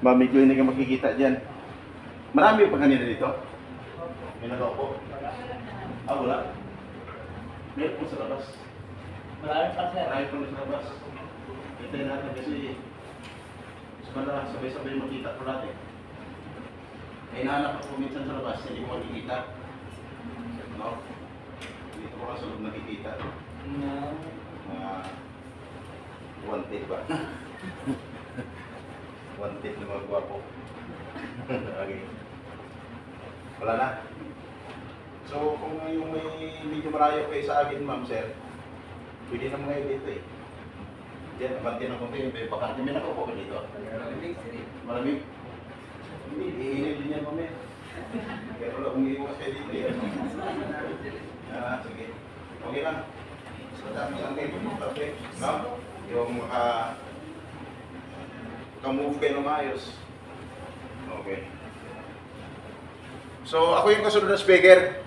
Medyo hindi ka makikita dyan. Marami pa kanina dito. May nakaupo. Ah, wala. Meron po sa labas. Marami pa sir. Marami po sa labas. Hintayin natin kasi sabay-sabay makita po natin. May hinahanap ako minsan sa labas, hindi ko makikita. No? Dito ko lang sa loob nakikita. Wanted ba? Wanted na mga gwapo. Okay. Wala na. So, kung yung may medyo marayo kayo sa akin, ma'am, sir, pwede naman kayo dito eh. Diyan, abante ng konti, may bakante. May nakaupo ka dito. Malamig. Hindi, iinil din yan, mami. Kaya wala, umiiwas kayo dito eh. Sige. Okay lang. So, dami sa akin, okay. No? Yung move kayo ng maayos. Okay. So, ako yung kasunod na speaker.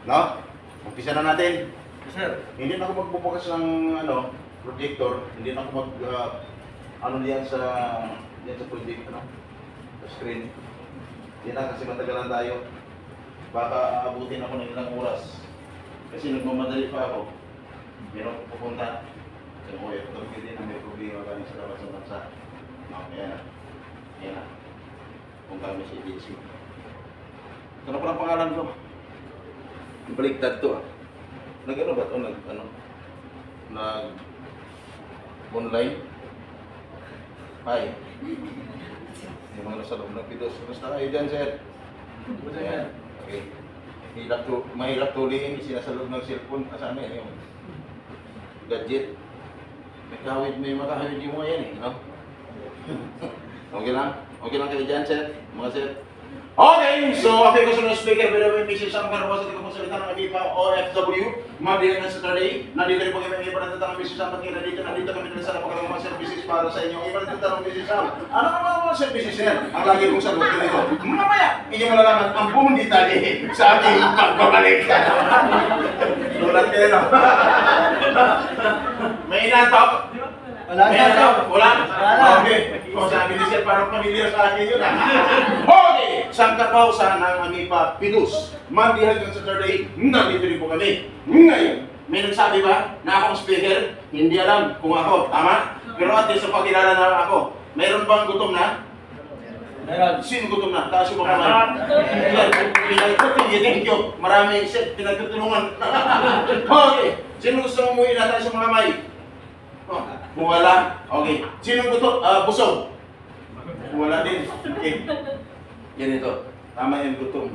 No? Umpisa na natin. Sir. Hindi na ako magbubukas ng projector. Hindi na ako diyan sa project, sa screen. Hindi na kasi matagalan tayo. Baka abutin ako ng ilang oras. Kasi nagmamadali pa ako. Meron ko pupunta. Kasi ako yung photography din na may problema kami sa labas ng bansa. No, ayan na. Ayan na. Kung kami sa agency. Ito na pala ang pangalan ko. Baliktad to Nag-ano ba ito? Online? Hi. Yung mga nasa loob ng pidos. Basta kayo dyan, sir. Ayan. Okay. Mahirap tuliin. Nasa loob ng cellphone. Saan na yan yung gadget? May makahawid yung mga yan eh. No? Okay lang? Okay lang kayo dyan, sir? Mga sir? Okay, so ako yung kasunod speaker, pero may message ang karawas at ikapasalita ng Agipa OFW. Mabiling na Saturday, nandito rin po kami iba natatanong message ang pagkira dito. Nandito kami din sa napakalang mga services para sa inyo. Iba natatanong message ang ano naman mga services yan? Ang lagi kong sagot ko nito. Mamaya, hindi mo malalaman ang buong detalye sa ating pagbabalik. Tulat kayo na. May inantok? Wala na. Wala? Okay. Kung sabi ni Sir, parang pamilyar sa akin yun. Okay! Sangkapaw sa ng Agipa Pidus. Monday hanggang Saturday, nandito rin po kami. Ngayon, may nagsabi ba na akong speaker? Hindi alam kung ako. Tama? Pero at least sa pagkilala na ako, mayroon bang gutom na? Meron. Sino gutom na? Taas yung mga kamay. Thank you. Marami pinagtutulungan. Okay. Sino gusto mong umuwi na tayo sa mga kamay? Kung wala, okay. Sino gusto? Busog? Kung wala din. Okay. Yan ito. Tama yung gutom.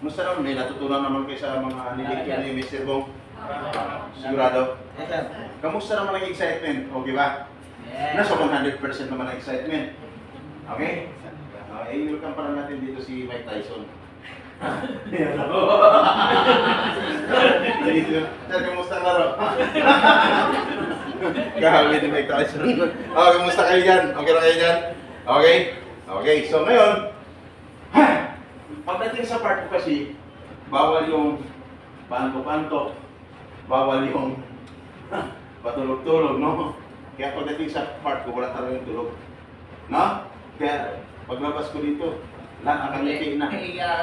Musta naman? May natutunan naman kayo sa mga nilikya ni Mr. Bong? Sigurado? Yes, sir. Kamusta naman ang excitement? Okay ba? Yes. Nasa 100% naman ang excitement. Okay? I-welcome pa lang natin dito si Mike Tyson. Sir, kamusta ang laro? Gahawi ni Mike Tyson. Kamusta kayo dyan? Okay na kayo dyan? Okay? Okay, so ngayon, pagdating sa part ko kasi, bawal yung panto-panto, bawal yung patulog-tulog, no? Kaya pagdating sa part ko, wala talagang tulog. No? Kaya paglabas ko dito, nakakangiti na.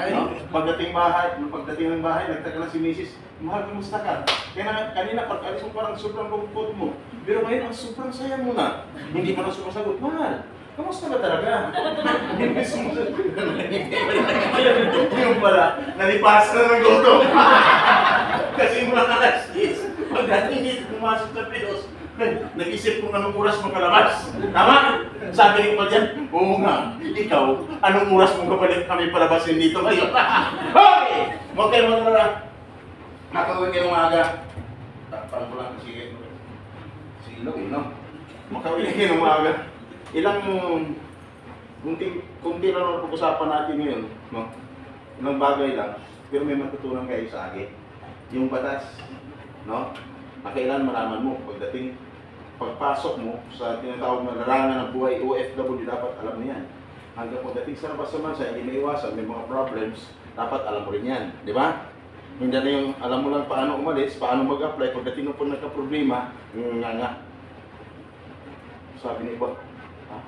No? Pagdating ng bahay, nagtagal lang si Mrs. Mahal, kumusta ka? Kaya kanina pag-alis mo parang sobrang lungkot mo. Pero ngayon, ang sobrang saya mo na. Hindi mo na sumasagot. Mahal, kamusta ba talaga? Hindi sumasagot. Yung pala, nalipas na ng gutom. Kasi mula alas 10, pagdating dito, pumasok sa Pidos, nag-isip kung anong oras mo kalabas. Tama? Sabi ni ko dyan, oo nga, ikaw, anong oras mo kapalik kami palabasin dito ngayon? Okay! Huwag kayo magalala. Makawin kayo umaga. Takpan ko lang kasi ilog, no? Makawin kayo umaga. Kunti lang ang pag-usapan natin ngayon, no? Ilang bagay lang, pero may matutunan kayo sa akin. Yung batas, no? Kailan malaman mo pagpasok mo sa tinatawag na larangan ng buhay OFW, dapat alam mo yan. Hanggang pagdating sa labas naman sa hindi maiwasan, may mga problems, dapat alam mo rin yan, di ba? Hindi na yung alam mo lang paano umalis, paano mag-apply, pagdating mo po nagka-problema, nga. Sabi ni iba, ha?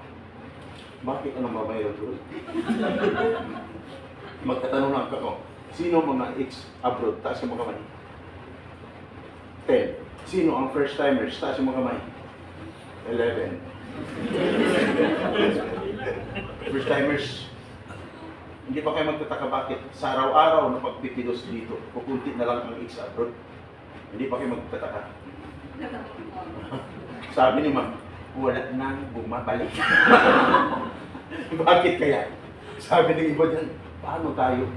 Bakit anong babayro doon? Magtatanong lang ako, sino mga ex-abroad? Taas yung mga kamay. 10. Sino ang first timers? Taas yung mga kamay. 11. First timers. Hindi pa kayo magtataka bakit sa araw-araw na pagpipilos dito, pupunti na lang ang ex-abroad. Hindi pa kayo magtataka. Sabi ni ma'am, wala nang bumabalik. Bakit kaya? Sabi ng iba dyan, paano tayo?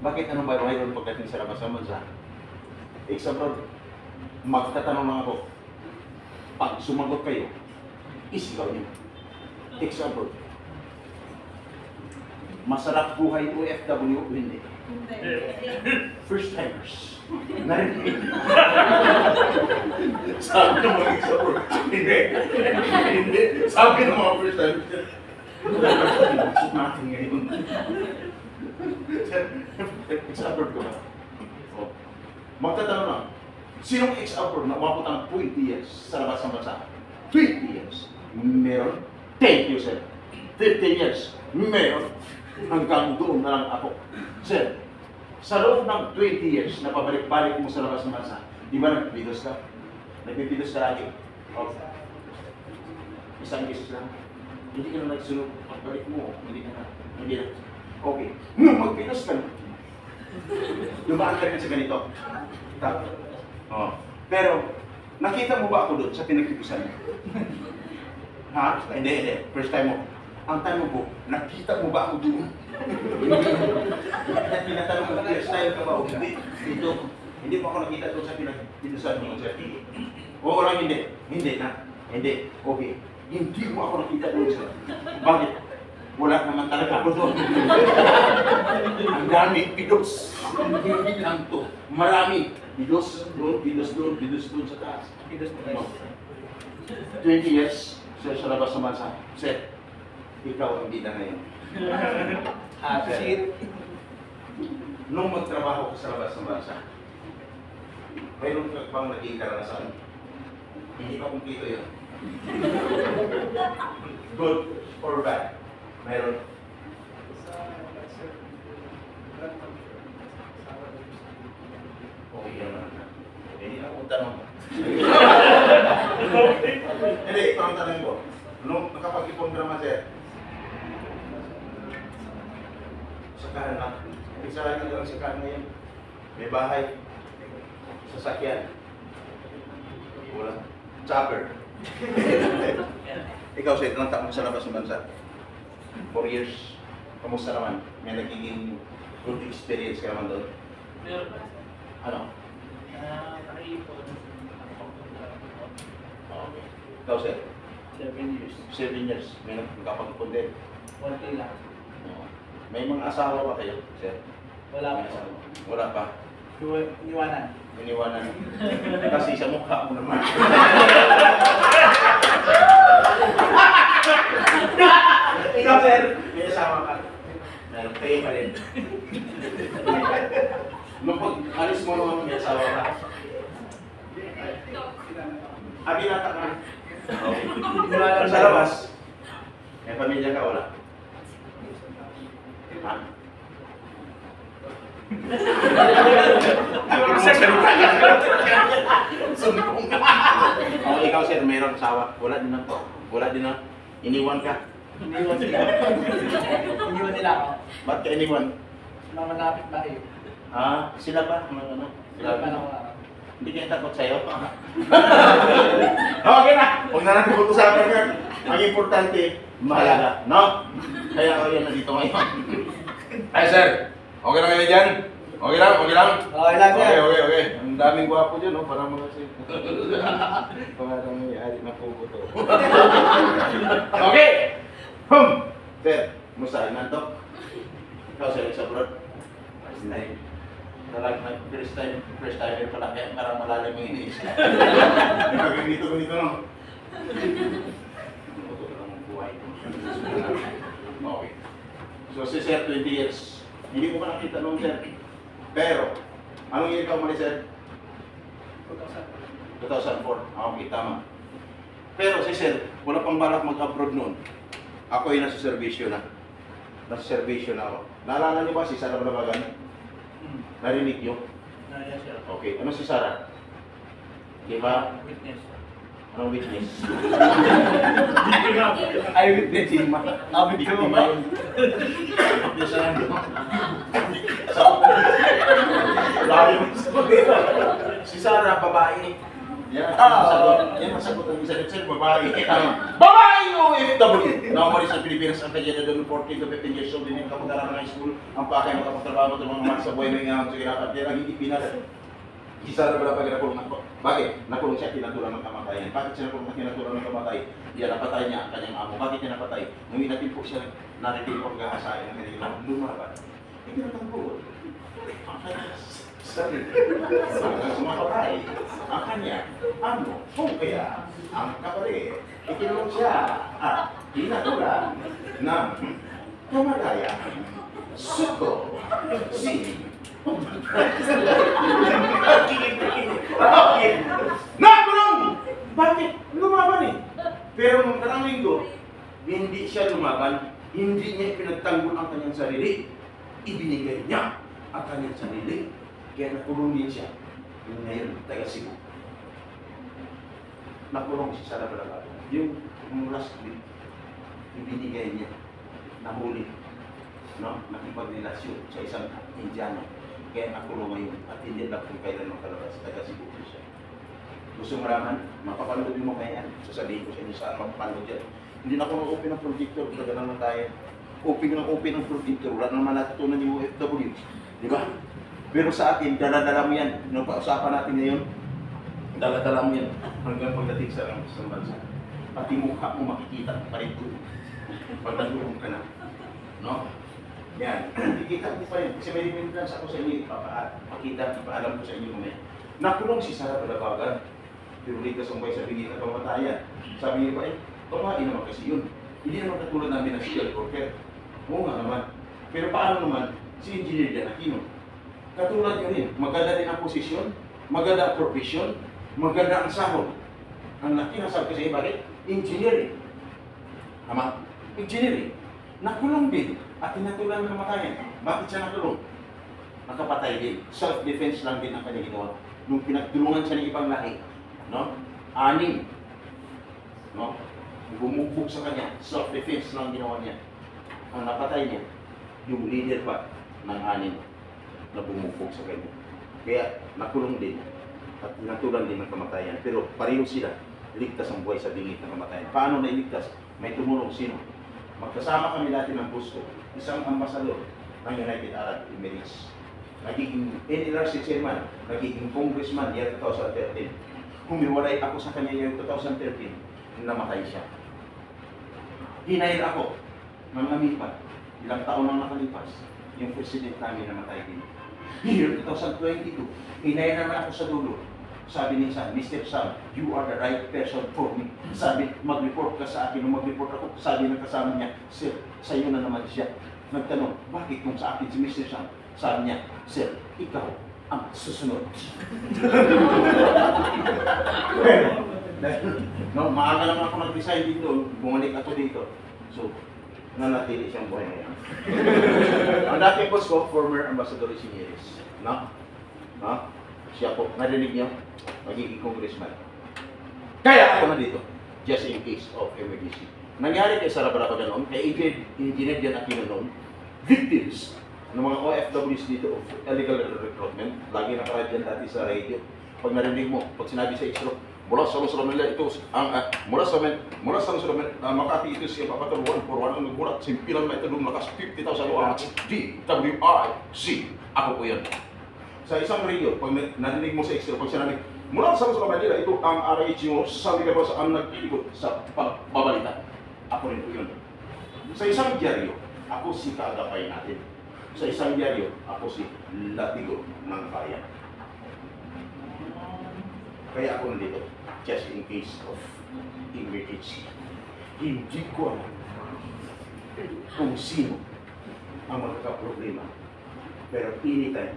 Bakit anong mayroon pagdating sa labas ng bansa? Ex-abroad, magtatanong lang ako. Pag sumagot kayo, isigaw niyo. Ex-abroad. Masarap buhay OFW, hindi. First timers. Narinig. Sabi ng mga ex-abroad, hindi. Hindi. Sabi ng mga first timers, gusto natin ngayon. Ex-abroad ka ba? Oh. Magtatanong lang, sinong ex-abroad na umabot ang 20 years sa labas ng bansa? 20 years. Meron. Thank you, sir. 15 years. Meron. Hanggang doon na lang ako. Sir, sa loob ng 20 years na pabalik-balik mo sa labas ng bansa, di ba nagpipidos ka? Nagpipidos ka lagi? O, isang beses lang. Hindi ka na nagsunod. Pagbalik mo, hindi ka na. Hindi na. Okay. Magpidos ka na. Dumaan ka rin sa ganito. Tapos. Oh. Pero, nakita mo ba ako doon sa pinagpipisan mo? Ha? Hindi. First time mo. Ang tanong ko, nakita mo ba ako doon? Tinatanong ko, first time ka ba o hindi? Dito. Hindi mo ako nakita doon sa pinagpipisan mo. Oo lang, hindi. Hindi na. Hindi. Okay. Hindi mo ako nakita doon sa. Bakit? Wala naman talaga ako doon. Ang daming pidos. Hindi lang to. Marami. Pidos doon sa taas. Pidos na 20 years, sir, sa labas ng bansa. Sir, ikaw ang bida ngayon. shit. Nung magtrabaho ka sa labas ng bansa, mayroon ka bang naging karanasan? Hindi pa kumpleto yun. Good or bad? Mayroon. Okay naman. Hindi na akong tanong. Hindi, ito ang tanong ko. Nung nakapag-ipon ka naman, sir, sakahan lang. Isahan nyo lang sakahan ngayon. May bahay. Sasakyan. Wala. Chopper. Ikaw, sir, ilang taon sa labas ng bansa? 4 years. Kamusta naman? May nagiging good experience ka naman doon? Meron. Ano? Nakaipon. Okay. Ikaw, sir? 7 years. 7 years. May nagkapag-ipon din. Konti lang. Oo. May mga asawa ba kayo, sir? Wala May pa. asawa. Wala pa. Iniwanan. Iniwanan. Kasi sa mukha mo naman. Ikaw, sir, may asawa ka. Meron kayo pa rin. Nung pag-alis mo naman, may asawa ka. Binata ka. Okay. Iniwanan Sa labas, may pamilya ka, wala? Ha? Sumbong ka. Oh, ikaw, sir, mayroong asawa. Wala din na. Wala din na. Iniwan ka. Iniwan nila. Iniwan nila ako. Ba't ka iniwan? Mga malapit bahay. Ah, sila ba? Ano? Sila pa lang ako. Hindi kayo takot sa'yo? Okay na! Huwag na natin pag-usapan yan. Ang importante, mahalaga. No? Kaya ako yan nandito ngayon. Ay, sir. Okay na kayo dyan? Okay lang? Okay lang? Okay lang, sir. Okay. Ang daming gwapo dyan, no? Parang mga sir. Parang may ari na pugo to. Okay! Sir, musta? Nantok? Ikaw, sir, sa abroad? First time. First time pala, kaya parang malalim yung iniisip. Ganito, no? Ito lang ang buhay ko. Okay. So, si sir, 20 years. Hindi mo ka nakita noon, sir. Pero, anong year ka umalis, sir? 2004. Okay, tama. Pero si sir, wala pang balak mag-abroad noon. Ako ay nasa servisyo na. Nasa servisyo na ako. Naalala niyo ba si Sarah Balabagan? Narinig niyo? Yes, sir. Okay. Ano si Sarah? Di ba? Witness. Anong witness? Ay, witness. Biktima. Biktima. Biktima yun. Yes, ano? Si Sarah, babae. Yan ang sagot. Yan ang sagot ng isa sir, babae. Babae OFW! Nakamalis sa Pilipinas ang kanya na doon 14 to 15 years old din yung kapag-aral ng high school. Ang pakay makapagtrabaho ng mga mahal sa buhay na nga sa kinakap. Kaya naging ipinala. Si Sarah wala pa nakulong ako. Bakit? Nakulong siya, tinatulang ng kamatayan. Bakit siya nakulong tinatulang ng kamatay? Yan, napatay niya ang kanyang amo. Bakit niya napatay? Nung inatin po siya, narinig po pag-ahasayan ng kanyang lumaban. Ikinatanggo. Ang kanyang sarili. Ang sumapatay. Ang kanya, ano? Kung kaya, ang kapalit. Ikinulong siya at tinatulang ng kamatayan. Suko. Si nakulong! Bakit? Lumaban eh. Pero nung karang linggo, hindi siya lumaban, hindi niya pinagtanggol ang kanyang sarili. Ibinigay niya ang kanyang sarili. Kaya nakulong din siya. Ngayon, taga Cebu. Nakulong si Sarah Balabagan. Yung last week, ibinigay niya. Nahuli. No? Nakipagrelasyon sa isang Indiano. Kaya nakulong ngayon at hindi lang kung kailan makalabas. Taga Cebu siya. Gusto mo raman, mapapanood mo kaya yan. Sasabihin ko sa inyo saan mapapanood yan. Hindi na ako mag-open ng projector. Talaga naman tayo. Open ng projector. Wala naman natutunan yung OFW. Di ba? Pero sa atin, dala-dala mo yan. Nung pausapan natin ngayon, dala-dala mo yan. Hanggang pagdating sa bansa. Pati mukha mo makikita pa rin doon. Pag nandun ka na. No? Yan. Ikita mo pa yun. Kasi may remembrance ako sa inyo. Pakita, ipaalam ko sa inyo mamaya. Nakulong si Sarah Balabagan. Pero ligtas ang buhay sa bigit at pamatayan. Sabi niya pa babae naman kasi yun. Hindi naman katulad namin ng Shell Corker. Oo nga naman. Pero paano naman si Engineer Jan Aquino? Katulad yun rin. Maganda rin ang posisyon, maganda ang profesyon, maganda ang sahod. Ang laki na sabi kasi bakit? Engineering. Tama? Engineering. Nakulong din at tinatulang ng kamatayan. Bakit siya nakulong? Nakapatay din. Self-defense lang din ang kanya ginawa. Nung pinagtulungan siya ng ibang lahi, no? 6. No? Bumugbog sa kanya, self-defense lang ginawa niya. Ang napatay niya, yung leader pa ng 6 na bumugbog sa kanya. Kaya nakulong din at natulan din ng kamatayan. Pero pareho sila, ligtas ang buhay sa bingit ng kamatayan. Paano nailigtas? May tumulong sino? Magkasama kami dati ng gusto, isang ambasador ng United Arab Emirates. Nagiging NLRC chairman, nagiging congressman year 2013. Humiwalay ako sa kanya year 2013, namatay siya. Hinahil ako ng namipat, ilang taon nang nakalipas, yung president namin namatay din. Year 2022, hinahil naman ako sa dulo. Sabi ni Sam, Mr. Sam, you are the right person for me. Sabi, mag-report ka sa akin. Nung mag-report ako, sabi ng kasama niya, Sir, sa iyo na naman siya. Nagtanong, bakit kung sa akin si Mr. Sam? Sabi niya, Sir, ikaw ang susunod. No, maaga naman ako nag-resign din doon, bumalik ako dito. So, nanatili siyang buhay ngayon. Ang dating boss ko, former Ambassador Isinieres. No? No? Siya po, narinig niyo, magiging congressman. Kaya ako na dito, just in case of emergency. Nangyari kay Sarah Balabagan noon, kay Engineer Jan Aquino noon, victims ng mga OFWs dito of illegal recruitment. Lagi nakarad yan dati sa radio. Pag narinig mo, pag sinabi sa Istro, mula sa Luzon, ito ang mula sa Luzon, Makati, ito siya papatol 141 ang nagbulat, simpilan na ito lakas 50,000 watts, DWIC. Ako po yan. Sa isang radio, pag narinig mo sa Istro, pag sinabi, mula sa Luzon, Manila, ito ang RHO, sabi ka ba sa ang nag-iikot sa pagbabalita. Ako rin po yun. Sa isang dyaryo, ako si kaagapay natin. Sa isang dyaryo, ako si latigo ng bayan. Kaya ako nandito, just in case of emergency. Hindi ko alam kung sino ang magkakaproblema. Pero anytime,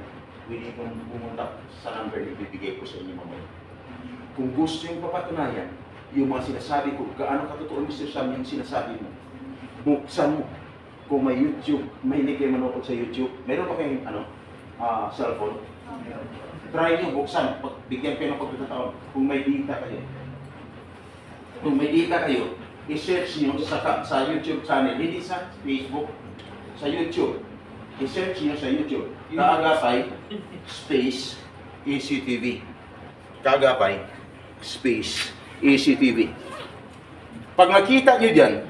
pwede kong pumunta sa number na ibibigay ko sa inyo mamaya. Kung gusto yung papatunayan, yung mga sinasabi ko, gaano katotoo Mr. Sam yung sinasabi mo, buksan mo. Kung may YouTube, mahilig kayo manood sa YouTube, meron ba kayong cellphone? Try nyo, buksan. Bigyan kayo ng pagkakataon. Kung may data kayo. Kung may data kayo, i-search nyo sa YouTube channel, hindi sa Facebook, sa YouTube. I-search nyo sa YouTube. Kaagapay, space, ECTV. Kaagapay, space, ECTV. Pag nakita nyo dyan,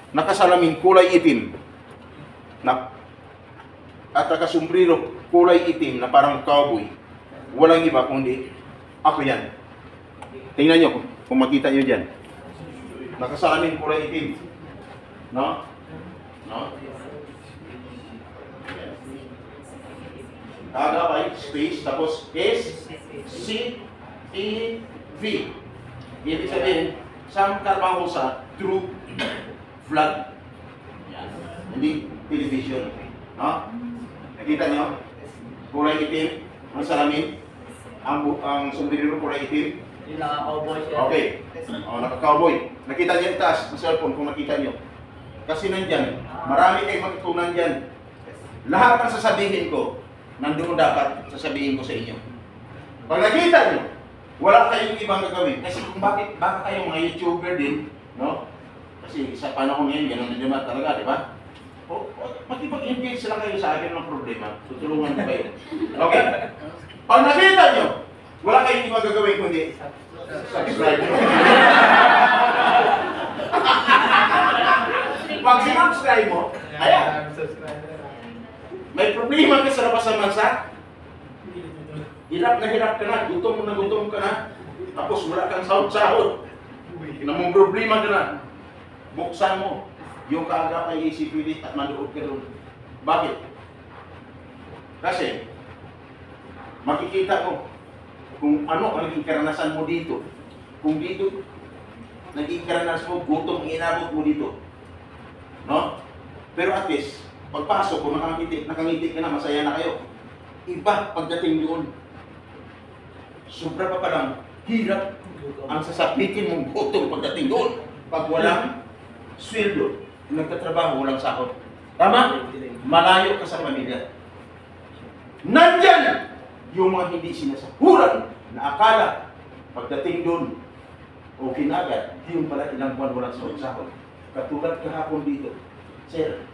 nakasalamin kulay itim, at nakasumbrero kulay itim na parang cowboy, walang iba kundi ako yan. Tingnan nyo kung makita nyo dyan. Nakasalamin kulay itim. No? No? Agapay, space, tapos S, C, E, V. Ibig sabihin, Sam Carbajosa through vlog. Yan. Hindi television. No? Nakita nyo? Kulay itim, ang salamin, ang sombrero kulay itim. Yung naka-cowboy siya. Okay. Naka-cowboy. Nakita niyo yung taas ng cellphone kung nakita niyo. Kasi nandyan, marami kayong matutunan dyan. Lahat ng sasabihin ko, nandoon dapat sasabihin ko sa inyo. Pag nakita niyo, wala kayong ibang gagawin. Kasi kung baka kayong mga YouTuber din, no? Kasi sa panahon ngayon, gano'n na naman talaga, di ba? O makipag-engage sila kayo sa akin ng problema. Tutulungan ko kayo. Okay? Pag nakita niyo, wala kayong ibang gagawin kundi subscribe. Pag sinubscribe mo, ayan. May problema ka sa labas ng bansa, hirap ka na, gutom ka na, tapos wala kang sahod-sahod, namang problema ka na, buksan mo yung kaagapay ECTV at manood ka doon. Bakit? Kasi, makikita mo kung ano ang naging karanasan mo dito. Kung dito, naging karanasan mo, gutom ang inabot mo dito. No? Pero at least, pagpasok, kung nakangiti ka na, masaya na kayo. Iba pagdating doon. Sobra pa lang, hirap ang sasapitin mong gutom pagdating doon. Pag walang sweldo, nagtatrabaho, walang sahod. Tama? Malayo ka sa pamilya. Nandyan yung mga hindi sinasahuran na akala pagdating doon, okay na agad, yung pala ilang buwan walang sahod. Katulad kahapon dito, sir,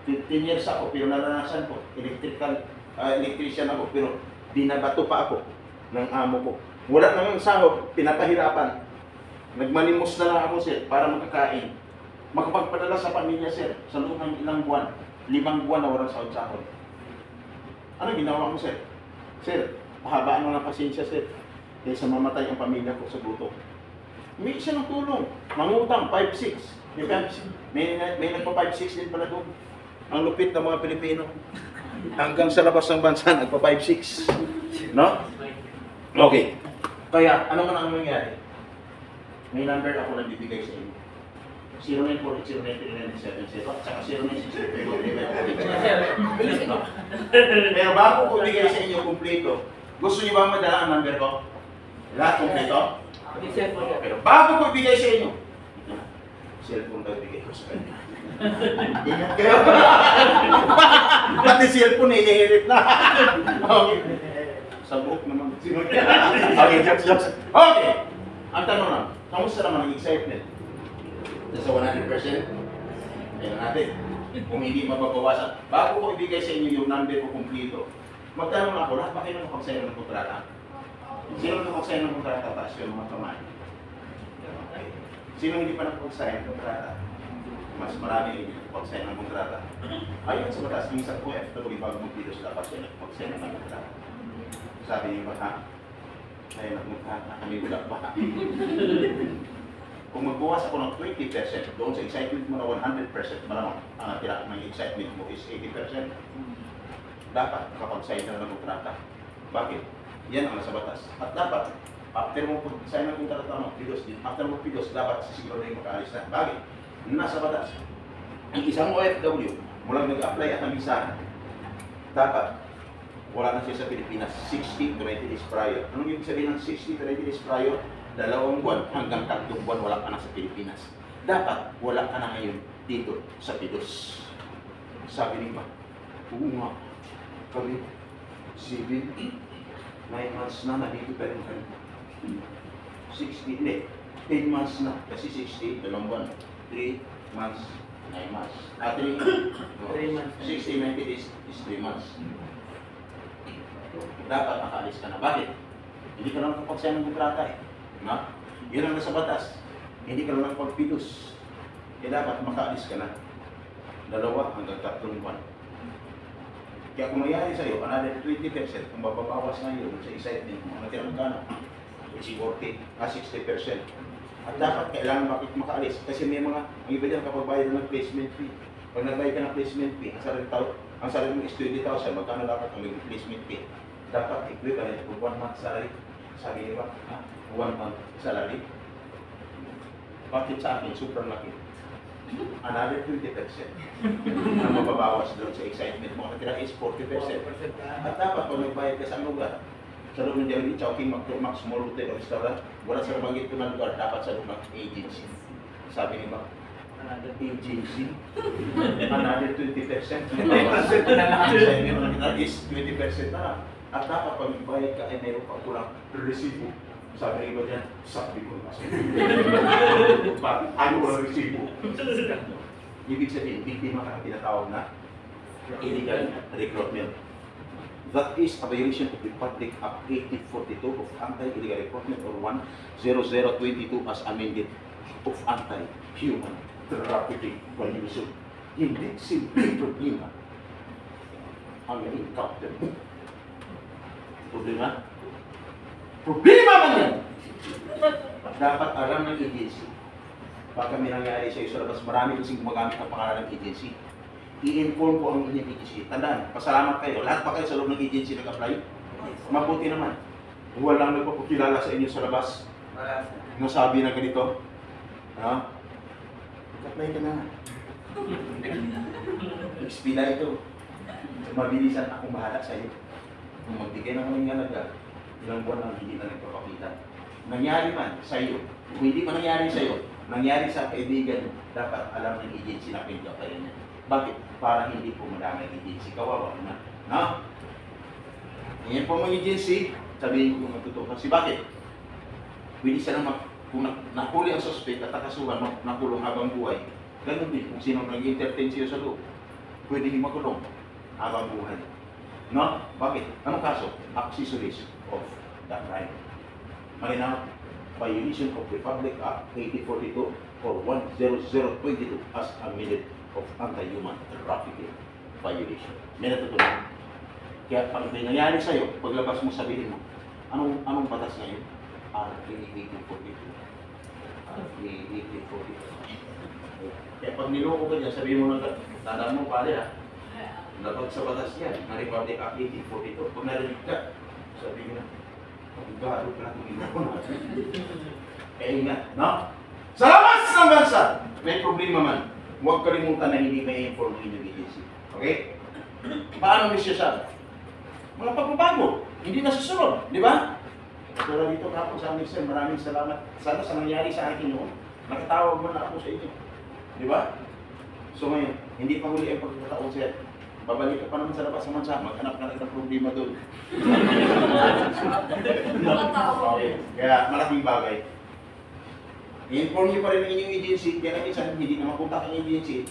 15 years ako, pero naranasan ko, electrician ako, pero binabato pa ako ng amo ko. Wala namang sahod, pinapahirapan. Nagmanimos na lang ako, sir, para makakain. Makapagpadala sa pamilya, sir, sa loob ng ilang buwan, 5 buwan na walang sahod-sahod. Ano ginawa ko, sir? Sir, pahabaan mo ng pasensya, sir. Kaysa mamatay ang pamilya ko sa gutom. May siya ng tulong. Mangutang, 5-6. May nagpa 5-6 din pala doon. Ang lupit ng mga Pilipino. Hanggang sa labas ng bansa, nagpa 5-6. No? Okay. Kaya, ano man ang nangyari? May number ako na bibigay sa inyo. 0948093970 at saka 0963. Pero bago ko bigay sa inyo kumpleto, gusto niyo ba madala ang number ko? Lahat kumpleto? Pero bago ko bigay sa inyo, cellphone daw bigay ko sa kanya. Ingat kayo. Pati cellphone inihirit na. Okay. Sa buhok naman. Okay, jokes. Okay. Ang tanong na, kamusta naman ang excitement? Sa 100%, ayun natin. Kung hindi mababawasan. Bago ko ibigay sa inyo yung number ko kumpleto, magtanong ako, lahat ba kayo nakapagsayo ng kontrata? Sino nakapagsayo ng kontrata? Taas yung mga kamay. Okay. Sino hindi pa nakapagsayo ng kontrata? Mas marami hindi nakapagsayo ng kontrata. Ayun sa batas, minsan po, FW bago mag-video sila kasi nakapagsayo ng kontrata. Sabi niyo ba, ha? Kaya nagmukha, kami wala ba? Kung magbukas ako ng 20%, doon sa excitement mo na 100%, malamang ang tira ng excitement mo is 80%. Dapat kapag-sign ka na ng kontrata. Bakit? Yan ang nasa batas. At dapat, after mo pag-sign ng kontrata mo, after mo pidos, dapat sisiguro na yung makaalis na. Bakit? Nasa batas. Ang isang OFW, mulang nag-apply at nag-visa, dapat wala na siya sa Pilipinas 60 to 90 days prior. Anong ibig sabihin ng 60 to 90 days prior? 2 buwan hanggang 3 buwan wala ka na sa Pilipinas. Dapat wala ka na ngayon dito sa Pidos. Sabi ni ba, oo nga, kami, 7, 9 months na, nandito pa rin kami. 60, hindi, 10 months na, kasi 60, 2 buwan, 3 months, 9 months. 3 months. 60, 90 days is 3 months. Dapat makaalis ka na. Bakit? Hindi ka lang nakapagsayan ng kontrata eh. Na? Yun ang nasa batas. Hindi ka lang nakapagpidos. Kaya dapat makaalis ka na. 2 hanggang 3 buwan. Kaya kung mayari sa'yo, another 20%, kung mababawas na yun sa excitement mo, natirang ka na, 60%. At dapat kailangan bakit makaalis. Kasi may mga, ang iba dyan kapag bayad ng placement fee. Pag nagbayad ka ng placement fee, ang salary mo is 20,000, magkano dapat ang placement fee? Dapat equivalent to 1 month salary. Sabi niyo ba? 1 month salary. Bakit sa akin? Super laki. Another 20% ang mababawas doon sa excitement mo. Ang natira is 40%. At dapat pag nagbayad ka sa lugar, sa loob ng Jollibee, Chowking, McDonald's, Small Hotel, o Restaurant, wala sa nabanggit ko na lugar, dapat sa loob ng agency. Sabi niyo ba? Agency. Another 20%. That is 20% na lang. At dapat pag nagbayad ka, ay meron pa kulang resibo. Sabi niyo ba dyan? Sabi ko na. Bakit? Ano ang resibo? Ibig sabihin, biktima ka ng tinatawag na illegal recruitment. That is a violation of the Public Act 1842 of Anti-Illegal Recruitment or 10022 as amended of Anti-Human Trafficking Violation. Hindi simple problema ang na-encounter mo. Problema? Problema man yan! Dapat alam ng agency. Baka may nangyari sa'yo sa labas, marami kasing gumagamit ng pangalan ng agency. I-inform ko ang inyong agency. Tandaan, pasalamat kayo. Lahat pa kayo sa loob ng agency nag-apply? Mabuti naman. Walang nagpapakilala sa inyo sa labas. Nasabi na ganito. Ha? Mag-apply ka na. Expila ito. Mabilisan akong bahala sa iyo. Kung magbigay ng mga halaga, ilang buwan lang hindi na nagpapakita. Nangyari man sa iyo, kung hindi man nangyari sa iyo, nangyari sa kaibigan, dapat alam ng agency na pinag-apply niya. Bakit? Para hindi po madamay ang agency. Kawawa na. No? Ngayon po mga agency, sabihin ko kung magtotoo. Kasi bakit? Pwede siya naman, kung nahuli ang suspect at nakasuhan, nakulong habang buhay, ganun din kung sino nag-entertain siya sa loob. Pwede din makulong habang buhay. No? Bakit? Anong kaso? Accessories of the crime. Malinaw, violation of the Public Act 1842 or 10022 as amended of Anti-Human Trafficking Violation. May natutunan. Kaya pag may nangyari sa'yo, paglabas mo sabihin mo, anong batas ngayon? RA 1842. RA 1842. Kaya pag niloko ka dyan, sabihin mo na, tandaan mo pala ha, labag sa batas yan, na Republic Act 1842. Pag narinig ka, sabihin mo na, pag-galo ka na itong niloko na. Kaya ingat, no? Sa labas ng bansa, may problema man. Huwag kalimutan na hindi may inform ng agency. Okay? Paano may siya? Mga pagbabago, hindi nasusunod, di ba? Pero dito ka po sa Mixer, maraming salamat. Sana sa nangyari sa akin noon, nakatawag mo na ako sa inyo. Di ba? So ngayon, hindi pa huli ang pagkakataon sir. Babalik ka pa naman sa labas ng bansa, maghanap ka na ng problema doon. Okay. Kaya malaking bagay. I-inform niyo pa rin ang inyong agency, kaya minsan hindi na mapunta ang agency,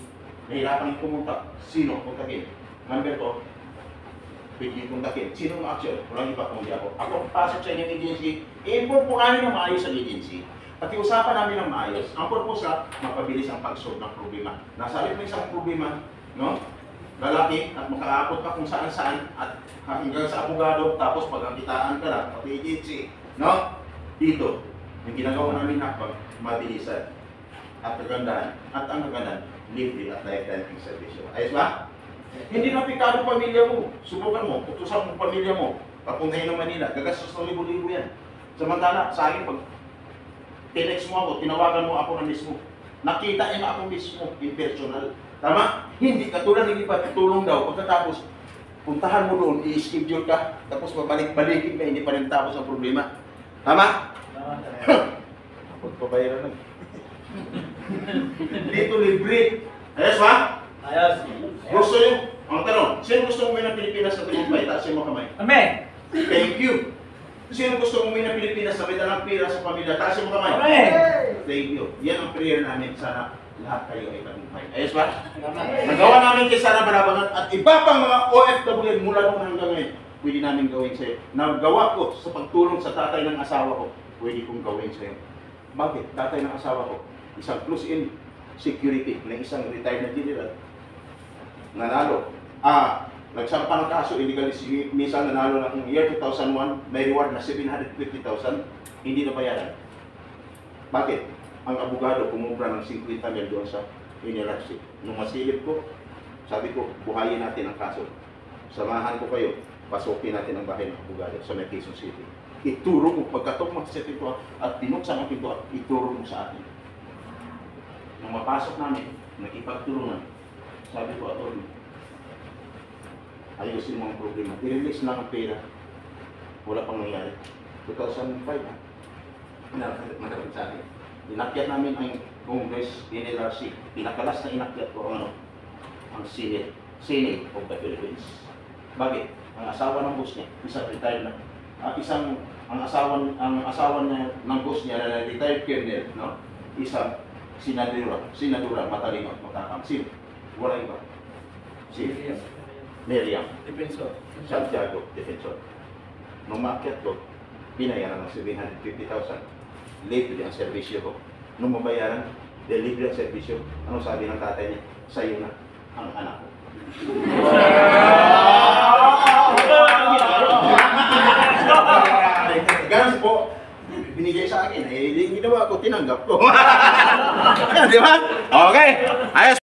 nahirapan yung pumunta. Sino? Kontakin. Number ko, pwede yung kontakin. Sino ang action? Walang iba kundi ako. Ako pasok sa inyong agency, i-inform po namin ng maayos ang agency. Pati usapan namin ng maayos. Ang purpose na, mapabilis ang pag-solve ng problema. Nasa rin mo isang problema, no? Lalaki at makaabot ka kung saan-saan at hanggang sa abogado, tapos pagkakitaan ka na, pati agency, no? Dito, yung ginagawa namin hakbang, mabilisan at kagandahan. At ang kagandahan, libre at lifetime service. Ayos ba? Hindi na pikado pamilya mo. Subukan mo, utusan mo pamilya mo. Papuntahin ng Manila, gagastos ng libo-libo yan. Samantala, sa akin, pag tinext mo ako, tinawagan mo ako na mismo. Nakita niya ako mismo, impersonal. Tama? Hindi katulad ng iba, tutulong daw. Pagkatapos, puntahan mo doon, i-schedule ka, tapos babalik-balikin ka, hindi pa rin tapos ang problema. Tama? Tama. Pagpabayaran lang. Dito libre. Ayos ba? Ayos. Gusto nyo? Ang tanong, sino gusto umuwi ng Pilipinas sa tagumpay? Taasin mo kamay. Amen. Thank you. Sino gusto umuwi ng Pilipinas sa may dalang pira sa pamilya? Taasin mo kamay. Amen. Thank you. Yan ang prayer namin. Sana lahat kayo ay tagumpay. Ayos ba? Amen. Nagawa namin kay Sara Balabangan at iba pang mga OFW mula noon hanggang ngayon. Pwede namin gawin sa'yo. Nagawa ko sa pagtulong sa tatay ng asawa ko. Pwede kong gawin sa'yo. Bakit? Tatay ng asawa ko. Isang close-in security ng isang retired na general. Nanalo. Nagsampa ng kaso, illegal dismissal, nanalo ng year 2001, may reward na 750,000, hindi na bayaran. Bakit? Ang abogado kumubra ng 50 mil doon sa inirapsi. Nung masilip ko, sabi ko, buhayin natin ang kaso. Samahan ko kayo, pasukin natin ang bahay ng abogado sa may Quezon City. Ituro mo, pagkatok mo sa pinto at binuksan ang pinto, ituro mo sa atin. Nung mapasok namin, nakipagtulungan, sabi ko, attorney, ayusin mo ang problema. I-release lang ang pera. Wala pang nangyari. 2005 ha. Nakapit sa akin. Inakyat namin ang Congress NLRC. Pinakalas na inakyat ko ang ang Senate of the Philippines. Bakit? Ang asawa ng boss niya, isang retired na. Ang asawa niya ng boss niya na retired colonel, no? Isang senadora, matalino at matakamsin. Wala iba. Si Miriam Defensor. Santiago, defensor. Nung maakyat ko, binayaran ng 750,000. Libre ang serbisyo ko. Nung mabayaran, libre ang serbisyo. Anong sabi ng tatay niya? Sa'yo na ang anak ko. Ganun po, binigay sa akin. Ginawa ko, tinanggap ko. Di ba? Okay. Ayos.